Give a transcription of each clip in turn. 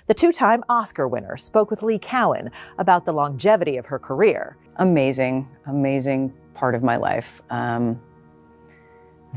The two-time Oscar winner spoke with Lee Cowan about the longevity of her career. Amazing part of my life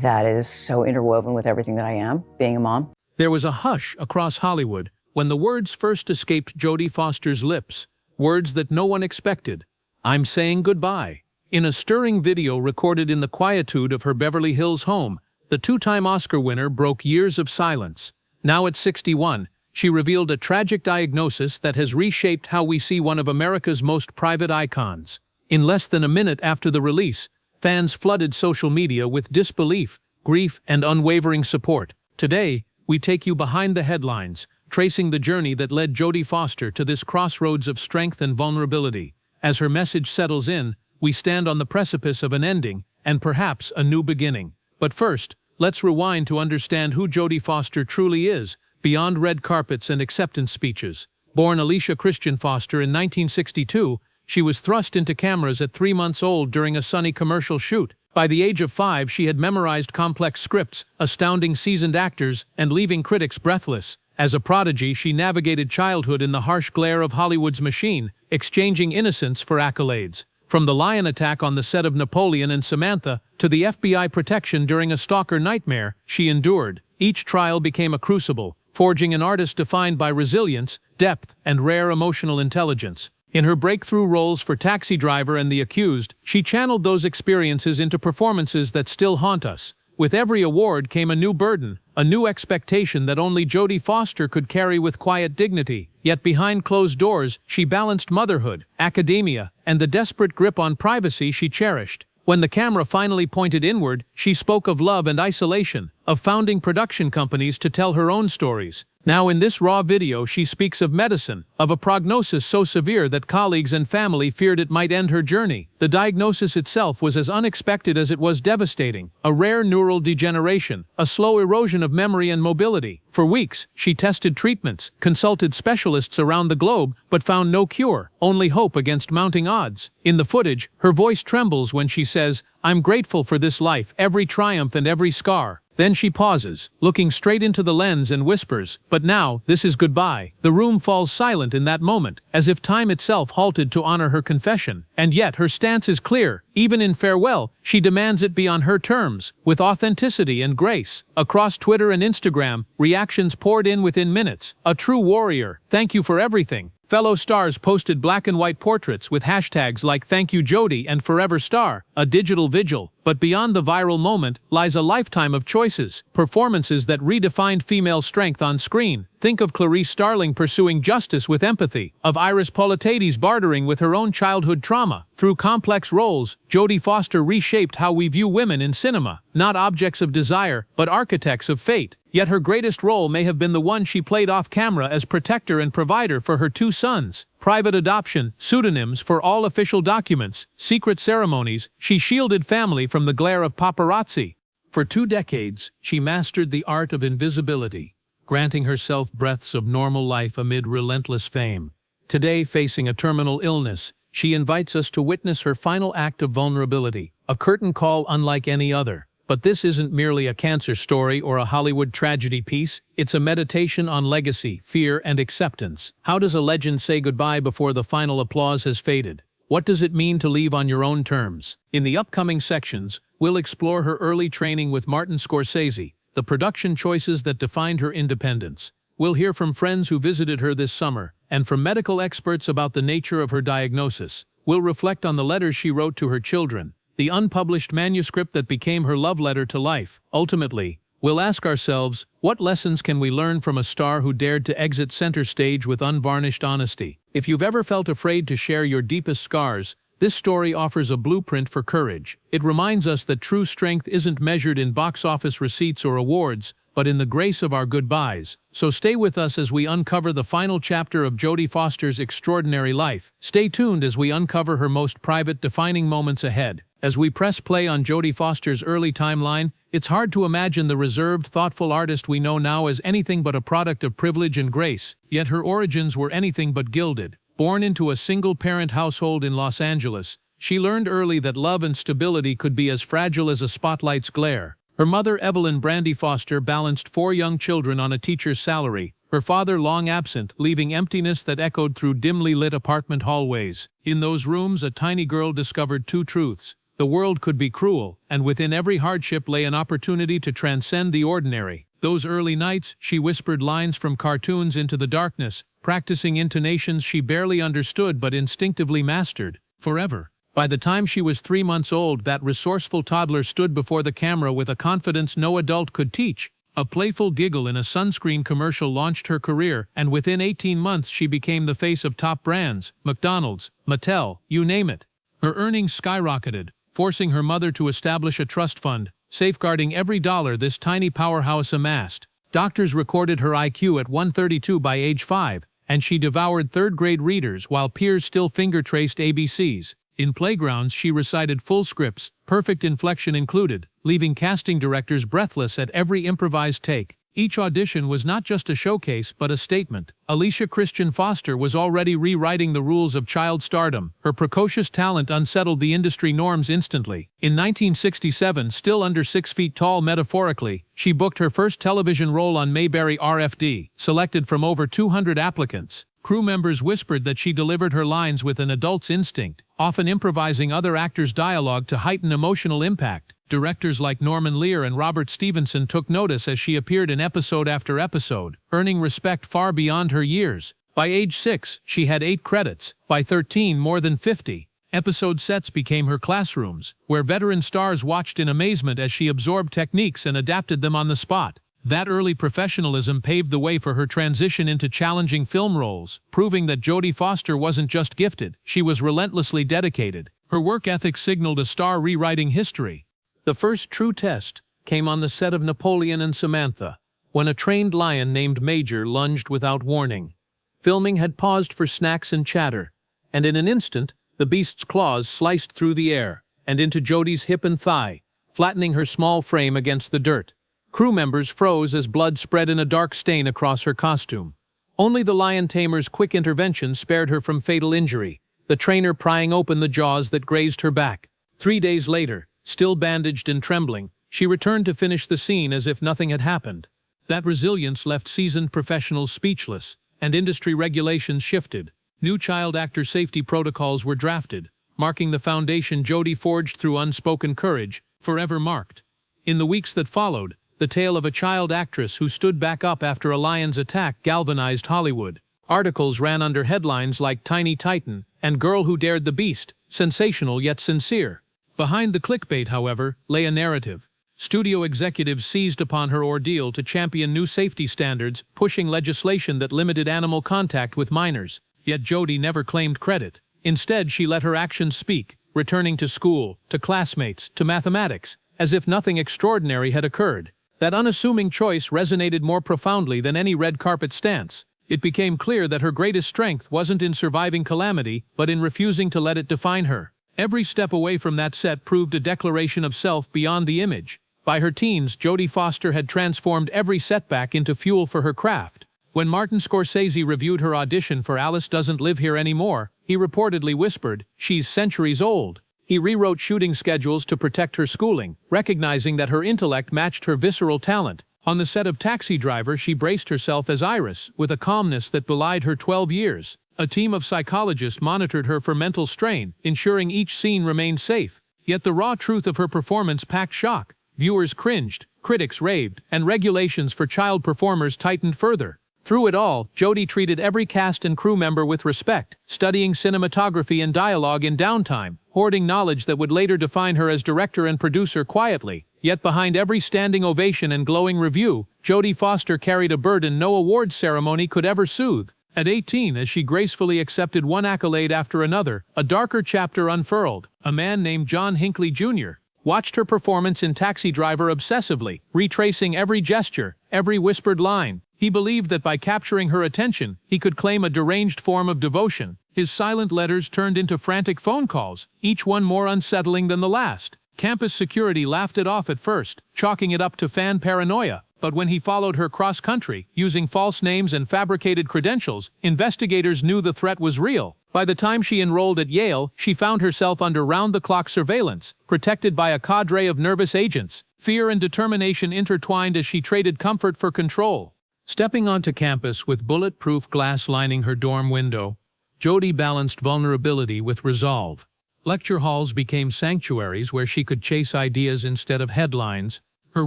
that is so interwoven with everything that I am, being a mom. There was a hush across Hollywood when the words first escaped Jodie Foster's lips, words that no one expected. "I'm saying goodbye." In a stirring video recorded in the quietude of her Beverly Hills home, the two-time Oscar winner broke years of silence. Now at 61, she revealed a tragic diagnosis that has reshaped how we see one of America's most private icons. In less than a minute after the release, fans flooded social media with disbelief, grief, and unwavering support. Today, we take you behind the headlines, tracing the journey that led Jodie Foster to this crossroads of strength and vulnerability. As her message settles in, we stand on the precipice of an ending, and perhaps a new beginning. But first, let's rewind to understand who Jodie Foster truly is, beyond red carpets and acceptance speeches. Born Alicia Christian Foster in 1962, she was thrust into cameras at 3 months old during a sunny commercial shoot. By the age of 5, she had memorized complex scripts, astounding seasoned actors, and leaving critics breathless. As a prodigy, she navigated childhood in the harsh glare of Hollywood's machine, exchanging innocence for accolades. From the lion attack on the set of Napoleon and Samantha to the FBI protection during a stalker nightmare, she endured. Each trial became a crucible, forging an artist defined by resilience, depth, and rare emotional intelligence. In her breakthrough roles for Taxi Driver and The Accused, she channeled those experiences into performances that still haunt us. With every award came a new burden, a new expectation that only Jodie Foster could carry with quiet dignity. Yet behind closed doors, she balanced motherhood, academia, and the desperate grip on privacy she cherished. When the camera finally pointed inward, she spoke of love and isolation, of founding production companies to tell her own stories. Now in this raw video, she speaks of medicine, of a prognosis so severe that colleagues and family feared it might end her journey. The diagnosis itself was as unexpected as it was devastating: a rare neural degeneration, a slow erosion of memory and mobility. For weeks, she tested treatments, consulted specialists around the globe, but found no cure, only hope against mounting odds. In the footage, her voice trembles when she says, "I'm grateful for this life, every triumph and every scar." Then she pauses, looking straight into the lens, and whispers, "But now, this is goodbye." The room falls silent in that moment, as if time itself halted to honor her confession. And yet her stance is clear. Even in farewell, she demands it be on her terms, with authenticity and grace. Across Twitter and Instagram, reactions poured in within minutes. "A true warrior. Thank you for everything." Fellow stars posted black and white portraits with hashtags like "Thank you Jodie" and "Forever Star," a digital vigil. But beyond the viral moment lies a lifetime of choices, performances that redefined female strength on screen. Think of Clarice Starling pursuing justice with empathy, of Iris Politaides bartering with her own childhood trauma. Through complex roles, Jodie Foster reshaped how we view women in cinema, not objects of desire, but architects of fate. Yet her greatest role may have been the one she played off camera as protector and provider for her 2 sons. Private adoption, pseudonyms for all official documents, secret ceremonies, she shielded family from the glare of paparazzi. For 2 decades, she mastered the art of invisibility, granting herself breaths of normal life amid relentless fame. Today, facing a terminal illness, she invites us to witness her final act of vulnerability, a curtain call unlike any other. But this isn't merely a cancer story or a Hollywood tragedy piece, it's a meditation on legacy, fear, and acceptance. How does a legend say goodbye before the final applause has faded? What does it mean to leave on your own terms? In the upcoming sections, we'll explore her early training with Martin Scorsese, the production choices that defined her independence. We'll hear from friends who visited her this summer, and from medical experts about the nature of her diagnosis. We'll reflect on the letters she wrote to her children, the unpublished manuscript that became her love letter to life. Ultimately, we'll ask ourselves, what lessons can we learn from a star who dared to exit center stage with unvarnished honesty? If you've ever felt afraid to share your deepest scars, this story offers a blueprint for courage. It reminds us that true strength isn't measured in box office receipts or awards, but in the grace of our goodbyes. So stay with us as we uncover the final chapter of Jodie Foster's extraordinary life. Stay tuned as we uncover her most private, defining moments ahead. As we press play on Jodie Foster's early timeline, it's hard to imagine the reserved, thoughtful artist we know now as anything but a product of privilege and grace. Yet her origins were anything but gilded. Born into a single-parent household in Los Angeles, she learned early that love and stability could be as fragile as a spotlight's glare. Her mother, Evelyn Brandy Foster, balanced 4 young children on a teacher's salary, her father long absent, leaving emptiness that echoed through dimly lit apartment hallways. In those rooms, a tiny girl discovered two truths. The world could be cruel, and within every hardship lay an opportunity to transcend the ordinary. Those early nights, she whispered lines from cartoons into the darkness, practicing intonations she barely understood but instinctively mastered. Forever. By the time she was 3 months old, that resourceful toddler stood before the camera with a confidence no adult could teach. A playful giggle in a sunscreen commercial launched her career, and within 18 months she became the face of top brands, McDonald's, Mattel, you name it. Her earnings skyrocketed, forcing her mother to establish a trust fund, safeguarding every dollar this tiny powerhouse amassed. Doctors recorded her IQ at 132 by age 5, and she devoured third-grade readers while peers still finger-traced ABCs. In playgrounds, she recited full scripts, perfect inflection included, leaving casting directors breathless at every improvised take. Each audition was not just a showcase but a statement. Alicia Christian Foster was already rewriting the rules of child stardom. Her precocious talent unsettled the industry norms instantly. In 1967, still under 6 feet tall metaphorically, she booked her first television role on Mayberry RFD, selected from over 200 applicants. Crew members whispered that she delivered her lines with an adult's instinct, often improvising other actors' dialogue to heighten emotional impact. Directors like Norman Lear and Robert Stevenson took notice as she appeared in episode after episode, earning respect far beyond her years. By age 6, she had 8 credits. By 13, more than 50. Episode sets became her classrooms, where veteran stars watched in amazement as she absorbed techniques and adapted them on the spot. That early professionalism paved the way for her transition into challenging film roles, proving that Jodie Foster wasn't just gifted, she was relentlessly dedicated. Her work ethic signaled a star rewriting history. The first true test came on the set of Napoleon and Samantha, when a trained lion named Major lunged without warning. Filming had paused for snacks and chatter, and in an instant, the beast's claws sliced through the air and into Jodie's hip and thigh, flattening her small frame against the dirt. Crew members froze as blood spread in a dark stain across her costume. Only the lion tamer's quick intervention spared her from fatal injury, the trainer prying open the jaws that grazed her back. 3 days later, still bandaged and trembling, she returned to finish the scene as if nothing had happened. That resilience left seasoned professionals speechless, and industry regulations shifted. New child actor safety protocols were drafted, marking the foundation Jodie forged through unspoken courage, forever marked. In the weeks that followed, the tale of a child actress who stood back up after a lion's attack galvanized Hollywood. Articles ran under headlines like Tiny Titan and Girl Who Dared the Beast, sensational yet sincere. Behind the clickbait, however, lay a narrative. Studio executives seized upon her ordeal to champion new safety standards, pushing legislation that limited animal contact with minors. Yet Jodie never claimed credit. Instead, she let her actions speak, returning to school, to classmates, to mathematics, as if nothing extraordinary had occurred. That unassuming choice resonated more profoundly than any red carpet stance. It became clear that her greatest strength wasn't in surviving calamity, but in refusing to let it define her. Every step away from that set proved a declaration of self beyond the image. By her teens, Jodie Foster had transformed every setback into fuel for her craft. When Martin Scorsese reviewed her audition for Alice Doesn't Live Here Anymore, he reportedly whispered, "She's centuries old." He rewrote shooting schedules to protect her schooling, recognizing that her intellect matched her visceral talent. On the set of Taxi Driver, she braced herself as Iris, with a calmness that belied her 12 years. A team of psychologists monitored her for mental strain, ensuring each scene remained safe. Yet the raw truth of her performance packed shock. Viewers cringed, critics raved, and regulations for child performers tightened further. Through it all, Jodie treated every cast and crew member with respect, studying cinematography and dialogue in downtime, hoarding knowledge that would later define her as director and producer quietly. Yet behind every standing ovation and glowing review, Jodie Foster carried a burden no awards ceremony could ever soothe. At 18, as she gracefully accepted one accolade after another, a darker chapter unfurled. A man named John Hinckley Jr. watched her performance in Taxi Driver obsessively, retracing every gesture, every whispered line. He believed that by capturing her attention, he could claim a deranged form of devotion. His silent letters turned into frantic phone calls, each one more unsettling than the last. Campus security laughed it off at first, chalking it up to fan paranoia. But when he followed her cross-country, using false names and fabricated credentials, investigators knew the threat was real. By the time she enrolled at Yale, she found herself under round-the-clock surveillance, protected by a cadre of nervous agents. Fear and determination intertwined as she traded comfort for control. Stepping onto campus with bulletproof glass lining her dorm window, Jodie balanced vulnerability with resolve. Lecture halls became sanctuaries where she could chase ideas instead of headlines. Her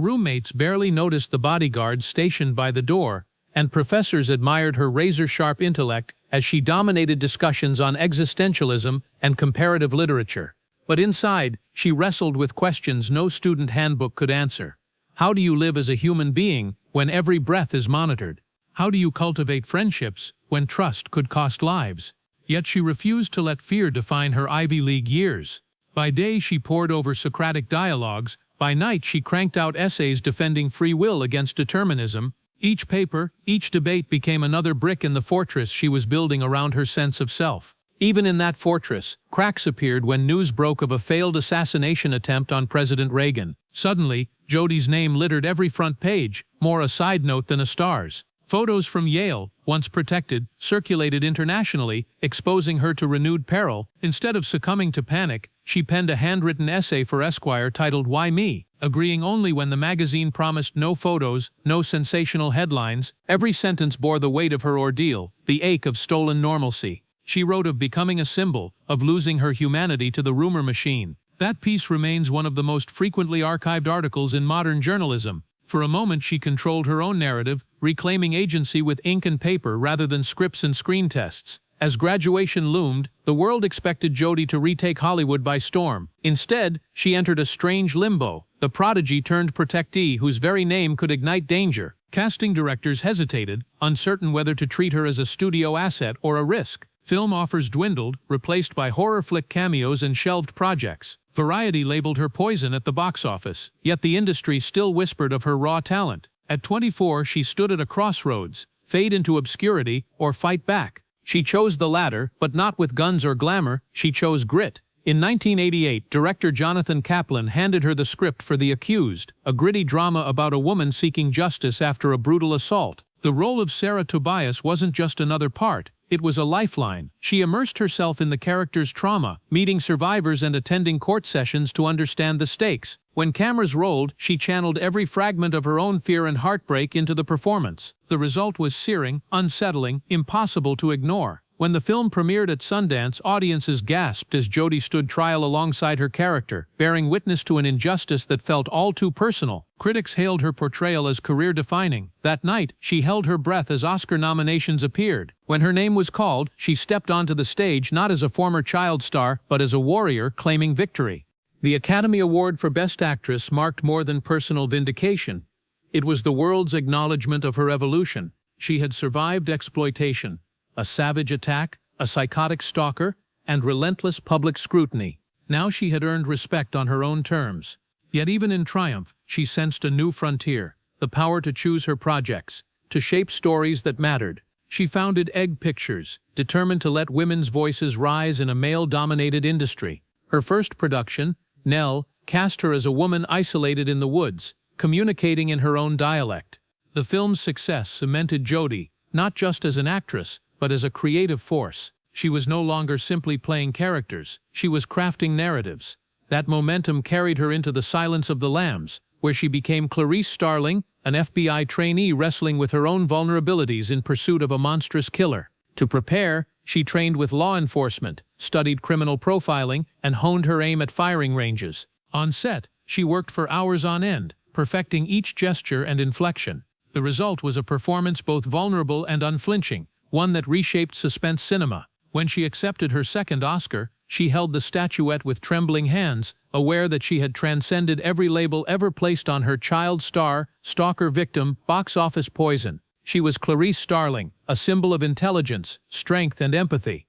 roommates barely noticed the bodyguards stationed by the door, and professors admired her razor-sharp intellect as she dominated discussions on existentialism and comparative literature. But inside, she wrestled with questions no student handbook could answer. How do you live as a human being when every breath is monitored? How do you cultivate friendships when trust could cost lives? Yet she refused to let fear define her Ivy League years. By day she pored over Socratic dialogues, by night she cranked out essays defending free will against determinism. Each paper, each debate became another brick in the fortress she was building around her sense of self. Even in that fortress, cracks appeared when news broke of a failed assassination attempt on President Reagan. Suddenly, Jodie's name littered every front page, more a side note than a star's. Photos from Yale, once protected, circulated internationally, exposing her to renewed peril. Instead of succumbing to panic, she penned a handwritten essay for Esquire titled "Why Me?", agreeing only when the magazine promised no photos, no sensational headlines. Every sentence bore the weight of her ordeal, the ache of stolen normalcy. She wrote of becoming a symbol, of losing her humanity to the rumor machine. That piece remains one of the most frequently archived articles in modern journalism. For a moment she controlled her own narrative, reclaiming agency with ink and paper rather than scripts and screen tests. As graduation loomed, the world expected Jodie to retake Hollywood by storm. Instead, she entered a strange limbo, the prodigy turned protectee whose very name could ignite danger. Casting directors hesitated, uncertain whether to treat her as a studio asset or a risk. Film offers dwindled, replaced by horror flick cameos and shelved projects. Variety labeled her poison at the box office, yet the industry still whispered of her raw talent. At 24, she stood at a crossroads: fade into obscurity or fight back. She chose the latter, but not with guns or glamour, she chose grit. In 1988, director Jonathan Kaplan handed her the script for The Accused, a gritty drama about a woman seeking justice after a brutal assault. The role of Sarah Tobias wasn't just another part. It was a lifeline. She immersed herself in the character's trauma, meeting survivors and attending court sessions to understand the stakes. When cameras rolled, she channeled every fragment of her own fear and heartbreak into the performance. The result was searing, unsettling, impossible to ignore. When the film premiered at Sundance, audiences gasped as Jodie stood trial alongside her character, bearing witness to an injustice that felt all too personal. Critics hailed her portrayal as career-defining. That night, she held her breath as Oscar nominations appeared. When her name was called, she stepped onto the stage not as a former child star, but as a warrior claiming victory. The Academy Award for Best Actress marked more than personal vindication. It was the world's acknowledgement of her evolution. She had survived exploitation, a savage attack, a psychotic stalker, and relentless public scrutiny. Now she had earned respect on her own terms. Yet even in triumph, she sensed a new frontier, the power to choose her projects, to shape stories that mattered. She founded Egg Pictures, determined to let women's voices rise in a male-dominated industry. Her first production, Nell, cast her as a woman isolated in the woods, communicating in her own dialect. The film's success cemented Jodie, not just as an actress, but as a creative force. She was no longer simply playing characters, she was crafting narratives. That momentum carried her into The Silence of the Lambs, where she became Clarice Starling, an FBI trainee wrestling with her own vulnerabilities in pursuit of a monstrous killer. To prepare, she trained with law enforcement, studied criminal profiling, and honed her aim at firing ranges. On set, she worked for hours on end, perfecting each gesture and inflection. The result was a performance both vulnerable and unflinching, one that reshaped suspense cinema. When she accepted her second Oscar, she held the statuette with trembling hands, aware that she had transcended every label ever placed on her: child star, stalker victim, box office poison. She was Clarice Starling, a symbol of intelligence, strength, and empathy.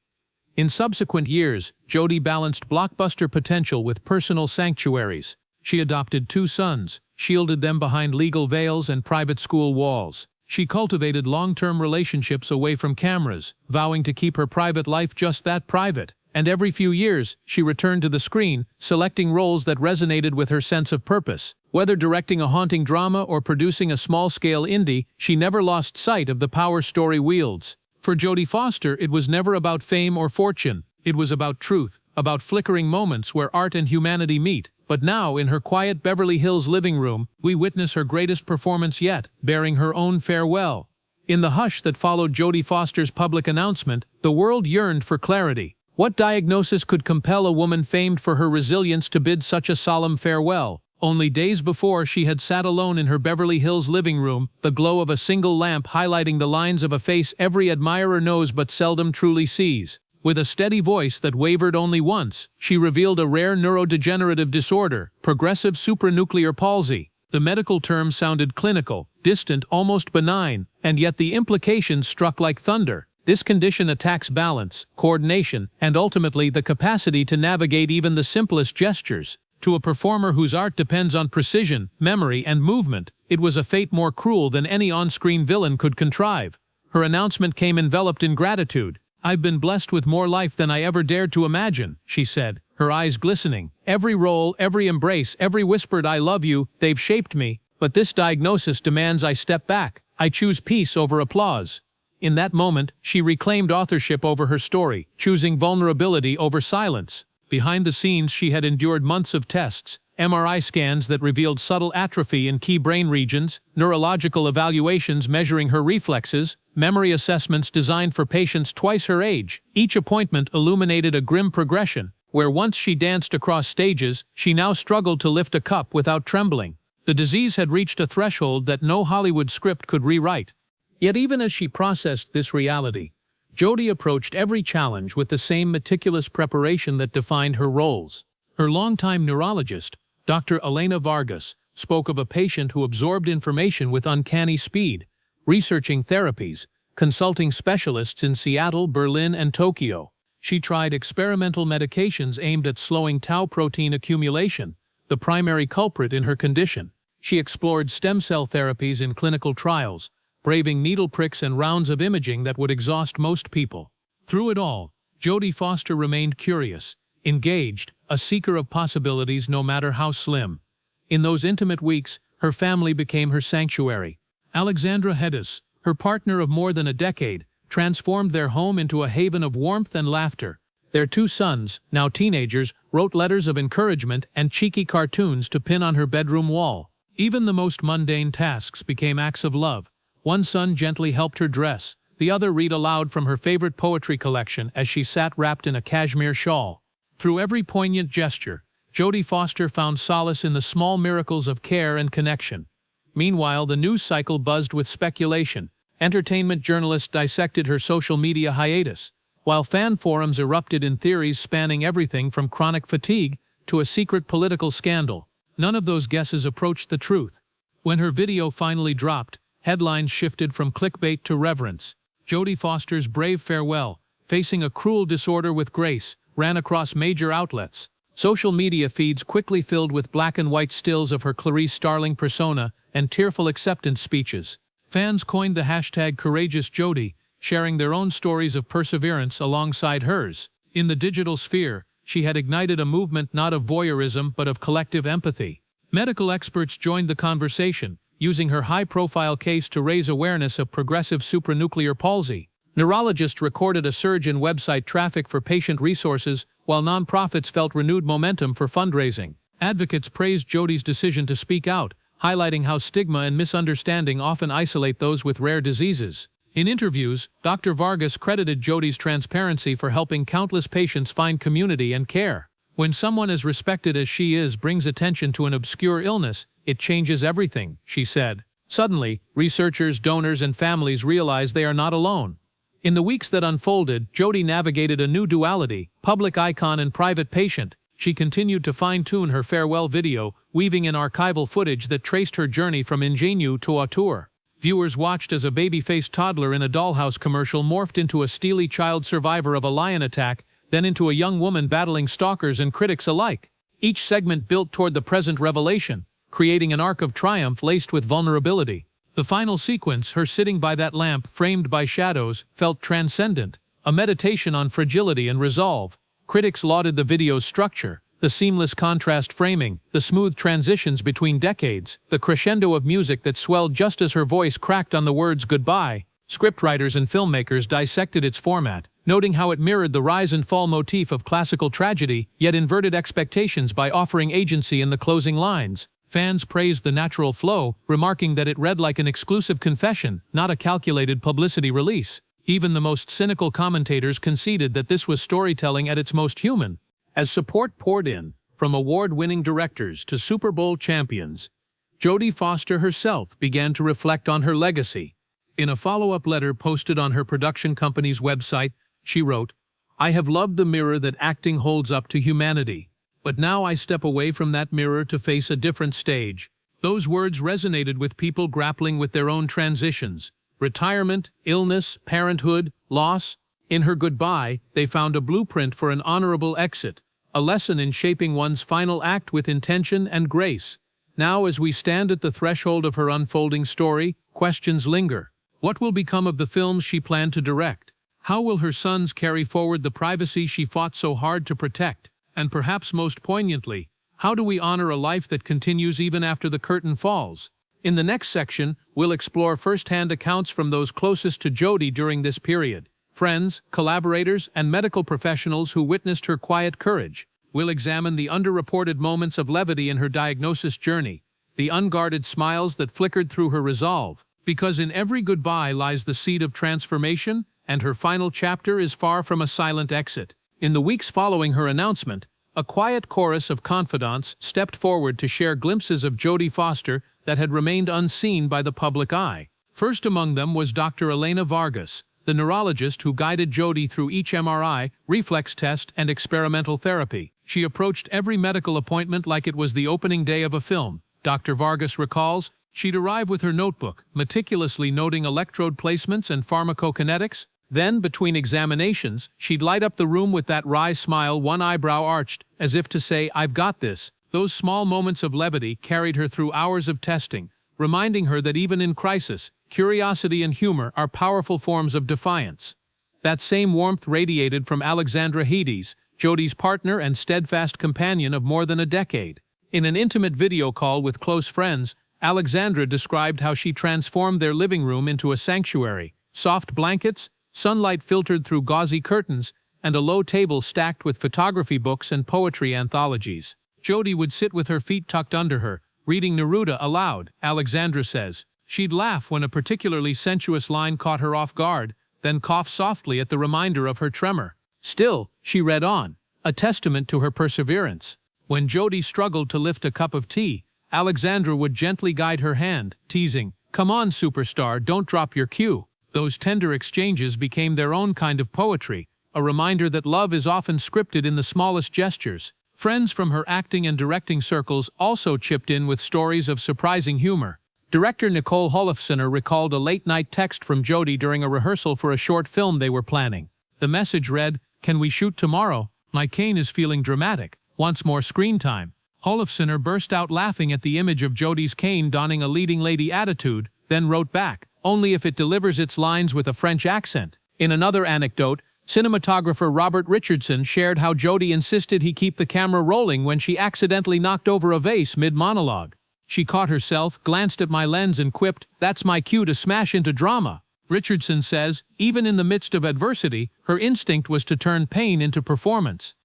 In subsequent years, Jodie balanced blockbuster potential with personal sanctuaries. She adopted 2 sons, shielded them behind legal veils and private school walls. She cultivated long-term relationships away from cameras, vowing to keep her private life just that private. And every few years, she returned to the screen, selecting roles that resonated with her sense of purpose. Whether directing a haunting drama or producing a small-scale indie, she never lost sight of the power story wields. For Jodie Foster, it was never about fame or fortune. It was about truth, about flickering moments where art and humanity meet. But now, in her quiet Beverly Hills living room, we witness her greatest performance yet, bearing her own farewell. In the hush that followed Jodie Foster's public announcement, the world yearned for clarity. What diagnosis could compel a woman famed for her resilience to bid such a solemn farewell? Only days before, she had sat alone in her Beverly Hills living room, the glow of a single lamp highlighting the lines of a face every admirer knows but seldom truly sees. With a steady voice that wavered only once, she revealed a rare neurodegenerative disorder, progressive supranuclear palsy. The medical term sounded clinical, distant, almost benign, and yet the implications struck like thunder. This condition attacks balance, coordination, and ultimately the capacity to navigate even the simplest gestures. To a performer whose art depends on precision, memory, and movement, it was a fate more cruel than any on-screen villain could contrive. Her announcement came enveloped in gratitude. "I've been blessed with more life than I ever dared to imagine," she said, her eyes glistening. "Every role, every embrace, every whispered I love you, they've shaped me, but this diagnosis demands I step back. I choose peace over applause." In that moment, she reclaimed authorship over her story, choosing vulnerability over silence. Behind the scenes, she had endured months of tests, MRI scans that revealed subtle atrophy in key brain regions, neurological evaluations measuring her reflexes, memory assessments designed for patients twice her age. Each appointment illuminated a grim progression. Where once she danced across stages, she now struggled to lift a cup without trembling. The disease had reached a threshold that no Hollywood script could rewrite. Yet even as she processed this reality, Jodie approached every challenge with the same meticulous preparation that defined her roles. Her longtime neurologist, Dr. Elena Vargas, spoke of a patient who absorbed information with uncanny speed, researching therapies, consulting specialists in Seattle, Berlin, and Tokyo. She tried experimental medications aimed at slowing tau protein accumulation, the primary culprit in her condition. She explored stem cell therapies in clinical trials, braving needle pricks and rounds of imaging that would exhaust most people. Through it all, Jodie Foster remained curious, engaged, a seeker of possibilities no matter how slim. In those intimate weeks, her family became her sanctuary. Alexandra Hedges, her partner of more than a decade, transformed their home into a haven of warmth and laughter. Their 2 sons, now teenagers, wrote letters of encouragement and cheeky cartoons to pin on her bedroom wall. Even the most mundane tasks became acts of love. One son gently helped her dress, the other read aloud from her favorite poetry collection as she sat wrapped in a cashmere shawl. Through every poignant gesture, Jodie Foster found solace in the small miracles of care and connection. Meanwhile, the news cycle buzzed with speculation. Entertainment journalists dissected her social media hiatus, while fan forums erupted in theories spanning everything from chronic fatigue to a secret political scandal. None of those guesses approached the truth. When her video finally dropped, headlines shifted from clickbait to reverence. Jodie Foster's brave farewell, facing a cruel disorder with grace, ran across major outlets. Social media feeds quickly filled with black and white stills of her Clarice Starling persona and tearful acceptance speeches. Fans coined the hashtag #CourageousJodie, sharing their own stories of perseverance alongside hers. In the digital sphere, she had ignited a movement not of voyeurism but of collective empathy. Medical experts joined the conversation, using her high-profile case to raise awareness of progressive supranuclear palsy. Neurologists recorded a surge in website traffic for patient resources, while nonprofits felt renewed momentum for fundraising. Advocates praised Jodie's decision to speak out, highlighting how stigma and misunderstanding often isolate those with rare diseases. In interviews, Dr. Vargas credited Jodie's transparency for helping countless patients find community and care. When someone as respected as she is brings attention to an obscure illness, it changes everything, she said. Suddenly, researchers, donors, and families realize they are not alone. In the weeks that unfolded, Jodie navigated a new duality, public icon and private patient. She continued to fine-tune her farewell video, weaving in archival footage that traced her journey from ingenue to auteur. Viewers watched as a baby-faced toddler in a dollhouse commercial morphed into a steely child survivor of a lion attack, then into a young woman battling stalkers and critics alike. Each segment built toward the present revelation, creating an arc of triumph laced with vulnerability. The final sequence, her sitting by that lamp framed by shadows, felt transcendent, a meditation on fragility and resolve. Critics lauded the video's structure, the seamless contrast framing, the smooth transitions between decades, the crescendo of music that swelled just as her voice cracked on the words goodbye. Scriptwriters and filmmakers dissected its format, noting how it mirrored the rise and fall motif of classical tragedy, yet inverted expectations by offering agency in the closing lines. Fans praised the natural flow, remarking that it read like an exclusive confession, not a calculated publicity release. Even the most cynical commentators conceded that this was storytelling at its most human. As support poured in, from award-winning directors to Super Bowl champions, Jodie Foster herself began to reflect on her legacy. In a follow-up letter posted on her production company's website, she wrote, "I have loved the mirror that acting holds up to humanity. But now I step away from that mirror to face a different stage." Those words resonated with people grappling with their own transitions. Retirement, illness, parenthood, loss. In her goodbye, they found a blueprint for an honorable exit, a lesson in shaping one's final act with intention and grace. Now, as we stand at the threshold of her unfolding story, questions linger. What will become of the films she planned to direct? How will her sons carry forward the privacy she fought so hard to protect? And perhaps most poignantly, how do we honor a life that continues even after the curtain falls? In the next section, we'll explore first-hand accounts from those closest to Jodie during this period. Friends, collaborators, and medical professionals who witnessed her quiet courage. We'll examine the underreported moments of levity in her diagnosis journey, the unguarded smiles that flickered through her resolve. Because in every goodbye lies the seed of transformation, and her final chapter is far from a silent exit. In the weeks following her announcement, a quiet chorus of confidants stepped forward to share glimpses of Jodie Foster that had remained unseen by the public eye. First among them was Dr. Elena Vargas, the neurologist who guided Jodie through each MRI, reflex test, and experimental therapy. She approached every medical appointment like it was the opening day of a film. Dr. Vargas recalls, she'd arrive with her notebook, meticulously noting electrode placements and pharmacokinetics. Then, between examinations, she'd light up the room with that wry smile, one eyebrow arched, as if to say, "I've got this." Those small moments of levity carried her through hours of testing, reminding her that even in crisis, curiosity and humor are powerful forms of defiance. That same warmth radiated from Alexandra Hedges, Jodie's partner and steadfast companion of more than a decade. In an intimate video call with close friends, Alexandra described how she transformed their living room into a sanctuary. Soft blankets, sunlight filtered through gauzy curtains, and a low table stacked with photography books and poetry anthologies. Jodie would sit with her feet tucked under her, reading Neruda aloud, Alexandra says. She'd laugh when a particularly sensuous line caught her off guard, then cough softly at the reminder of her tremor. Still, she read on, a testament to her perseverance. When Jodie struggled to lift a cup of tea, Alexandra would gently guide her hand, teasing, "Come on, superstar, don't drop your cue." Those tender exchanges became their own kind of poetry, a reminder that love is often scripted in the smallest gestures. Friends from her acting and directing circles also chipped in with stories of surprising humor. Director Nicole Holofcener recalled a late-night text from Jodie during a rehearsal for a short film they were planning. The message read, "Can we shoot tomorrow? My cane is feeling dramatic. Wants more screen time." Holofcener burst out laughing at the image of Jodie's cane donning a leading lady attitude, then wrote back, "Only if it delivers its lines with a French accent." In another anecdote, cinematographer Robert Richardson shared how Jodie insisted he keep the camera rolling when she accidentally knocked over a vase mid-monologue. "She caught herself, glanced at my lens and quipped, 'That's my cue to smash into drama.'" Richardson says, even in the midst of adversity, her instinct was to turn pain into performance.